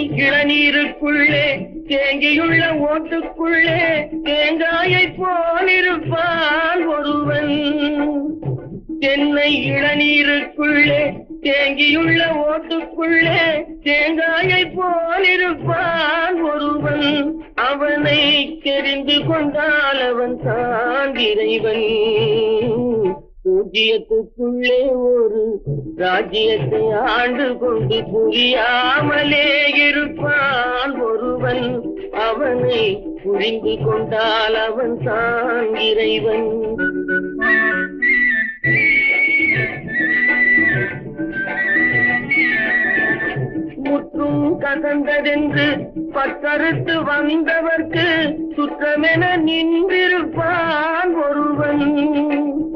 இளநீருக்குள்ளே தேங்கியுள்ள ஓட்டுக்குள்ளே தேங்காயை போலிருப்பான் ஒருவன். தென்னை இளநீருக்குள்ளே தேங்கியுள்ள ஓட்டுக்குள்ளே தேங்காயை போலிருப்பான் ஒருவன். அவனை தெரிந்து கொண்டால் அவன் தான் இறைவன். பூஜ்ஜியத்துக்குள்ளே ஒரு ராஜ்யத்தை ஆண்டு கொண்டு புரியாமலே இருப்பான் ஒருவன். அவனை புரிந்து கொண்டால் அவன் தான் இறைவன். முற்றும் கசந்ததென்று பக்கறுத்து வந்தவர்க்கு சுற்றமென நின்றிருப்பான் ஒருவன்.